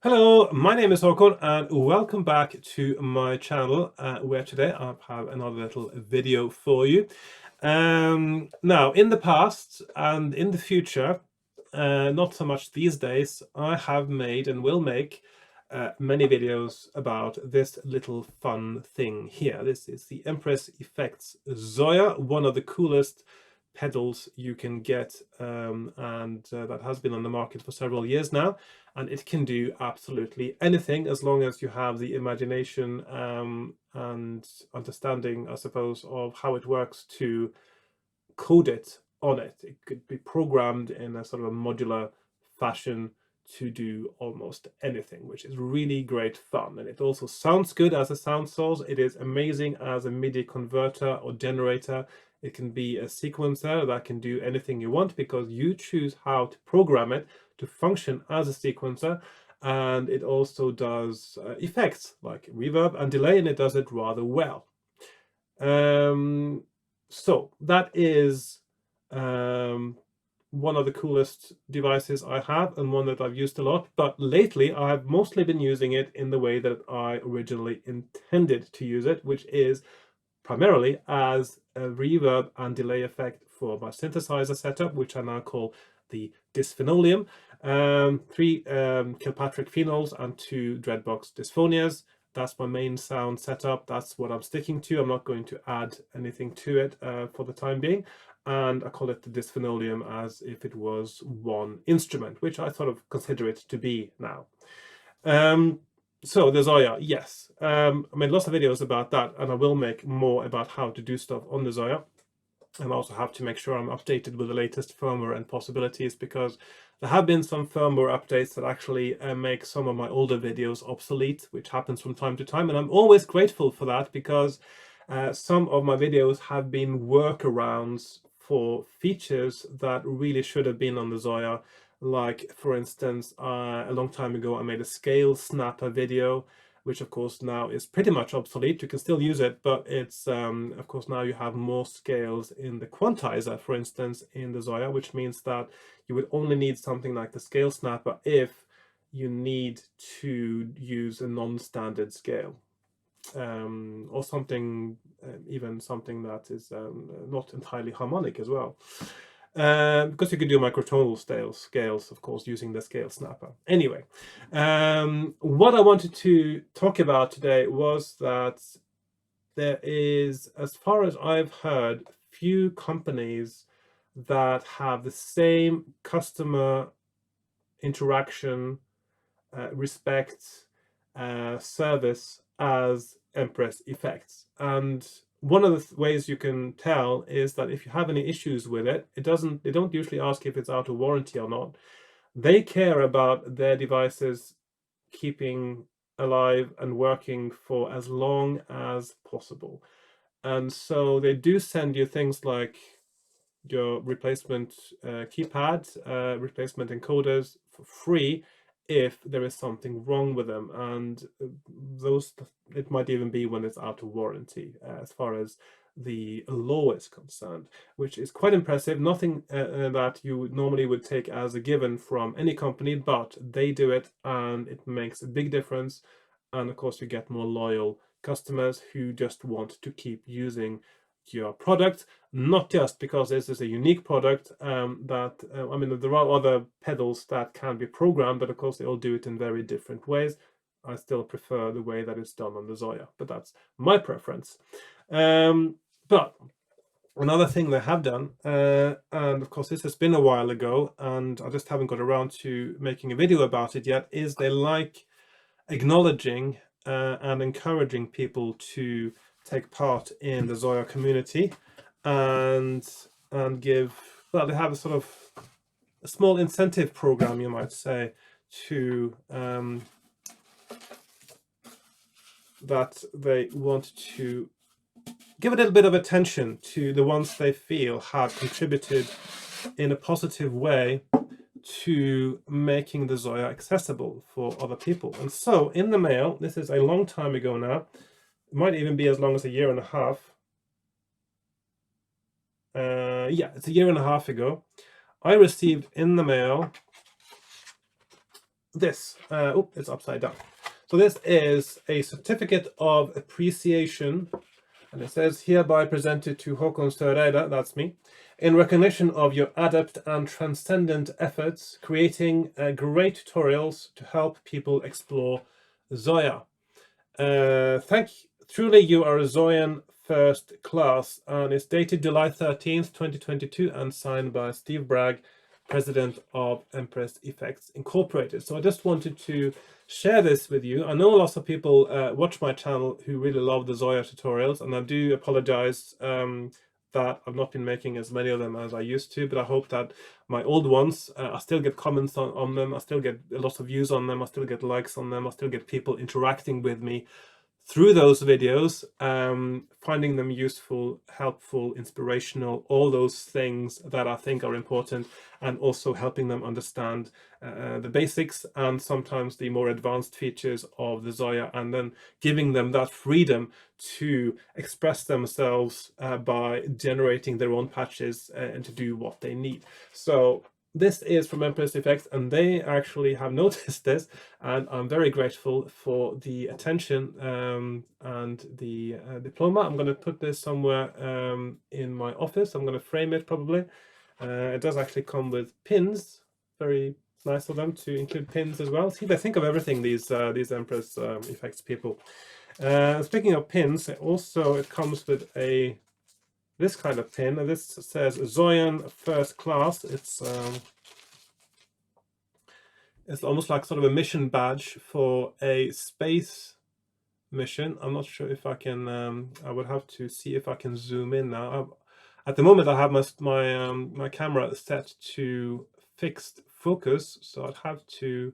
Hello, my name is Hakon and welcome back to my channel where today I have another little video for you. Now, in the past and in the future, not so much these days, I have made and will make many videos about this little fun thing here. This is the Empress Effects Zoya, one of the coolest pedals you can get, and that has been on the market for several years now, and it can do absolutely anything as long as you have the imagination and understanding, I suppose, of how it works to code it on it. It could be programmed in a sort of a modular fashion to do almost anything, which is really great fun. And it also sounds good as a sound source. It is amazing as a MIDI converter or generator. It can be a sequencer that can do anything you want because you choose how to program it to function as a sequencer. And it also does effects like reverb and delay, and it does it rather well. So that is one of the coolest devices I have and one that I've used a lot, but lately I've mostly been using it in the way that I originally intended to use it, which is primarily as a reverb and delay effect for my synthesizer setup, which I now call the Dysphenolium. 3 Kilpatrick phenols and 2 Dreadbox Dysphonias. That's my main sound setup. That's what I'm sticking to. I'm not going to add anything to it for the time being. And I call it the Dysphenolium as if it was one instrument, which I sort of consider it to be now. So the Zoya, yes. I made lots of videos about that, and I will make more about how to do stuff on the Zoya. And I also have to make sure I'm updated with the latest firmware and possibilities, because there have been some firmware updates that actually make some of my older videos obsolete, which happens from time to time. And I'm always grateful for that, because some of my videos have been workarounds for features that really should have been on the Zoya. Like, for instance, a long time ago, I made a scale snapper video, which of course now is pretty much obsolete. You can still use it, but it's of course now you have more scales in the quantizer, for instance, in the Zoya, which means that you would only need something like the scale snapper if you need to use a non-standard scale, or something, even something that is not entirely harmonic as well. Because you could do microtonal scales, of course, using the scale snapper. Anyway, what I wanted to talk about today was that there is, as far as I've heard, few companies that have the same customer interaction, respect, service as Empress Effects. And one of the ways you can tell is that if you have any issues with it, they don't usually ask if it's out of warranty or not. They care about their devices keeping alive and working for as long as possible. And so they do send you things like your replacement keypad, replacement encoders for free if there is something wrong with them, and it might even be when it's out of warranty, as far as the law is concerned, which is quite impressive. Nothing that you normally would take as a given from any company, but they do it, and it makes a big difference. And of course you get more loyal customers who just want to keep using your product, not just because this is a unique product. I mean, there are other pedals that can be programmed, but of course they all do it in very different ways. I still prefer the way that it's done on the Zoya, but that's my preference. But another thing they have done, and of course this has been a while ago, and I just haven't got around to making a video about it yet, is they like acknowledging and encouraging people to take part in the Zoya community, and give, well, they have a sort of a small incentive program, you might say, to that they want to give a little bit of attention to the ones they feel have contributed in a positive way to making the Zoya accessible for other people. And so in the mail, this is a long time ago now, it might even be as long as a year and a half. Yeah, it's a year and a half ago. I received in the mail this. Oh, it's upside down. So this is a certificate of appreciation, and it says, hereby presented to Hakon Soreide, that's me, in recognition of your adept and transcendent efforts creating great tutorials to help people explore Zoya. Truly you are a Zoian first class, and it's dated July 13th, 2022, and signed by Steve Bragg, president of Empress Effects Incorporated. So I just wanted to share this with you. I know lots of people watch my channel who really love the Zoya tutorials, and I do apologize that I've not been making as many of them as I used to, but I hope that my old ones, I still get comments on them, I still get lots of views on them, I still get likes on them, I still get people interacting with me through those videos, finding them useful, helpful, inspirational, all those things that I think are important, and also helping them understand the basics and sometimes the more advanced features of the Zoya, and then giving them that freedom to express themselves by generating their own patches and to do what they need. So this is from Empress Effects, and they actually have noticed this, and I'm very grateful for the attention and the diploma. I'm going to put this somewhere in my office. I'm going to frame it probably. It does actually come with pins. Very nice of them to include pins as well. See, they think of everything, these Empress Effects people. Speaking of pins, it comes with this kind of pin, and this says Zoian first class. It's almost like sort of a mission badge for a space mission. I'm not sure if I can. I would have to see if I can zoom in now. At the moment, I have my camera set to fixed focus, so I'd have to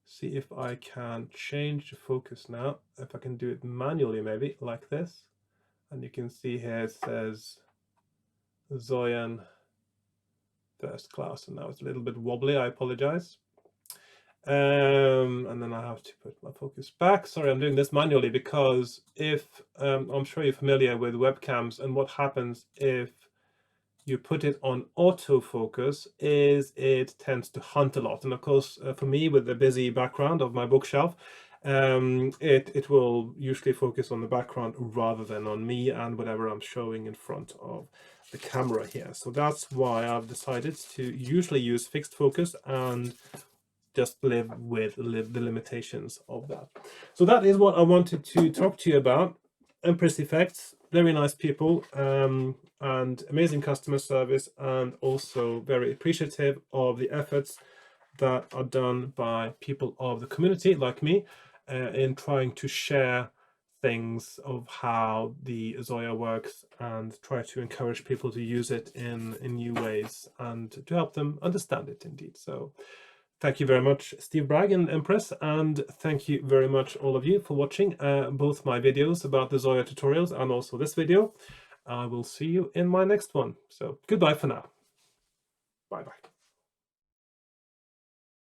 see if I can change the focus now. If I can do it manually, maybe like this. And you can see here it says Zoian first class, and now it's a little bit wobbly, I apologize. And then I have to put my focus back. Sorry, I'm doing this manually because if I'm sure you're familiar with webcams, and what happens if you put it on autofocus is it tends to hunt a lot. And of course, for me, with the busy background of my bookshelf, it will usually focus on the background rather than on me and whatever I'm showing in front of the camera here. So that's why I've decided to usually use fixed focus and just live with the limitations of that. So that is what I wanted to talk to you about. Empress Effects, very nice people, and amazing customer service, and also very appreciative of the efforts that are done by people of the community like me in trying to share things of how the Zoya works and try to encourage people to use it in new ways and to help them understand it indeed. So thank you very much, Steve Bragg and Empress, and thank you very much all of you for watching both my videos about the Zoya tutorials and also this video. I will see you in my next one. So goodbye for now. Bye-bye.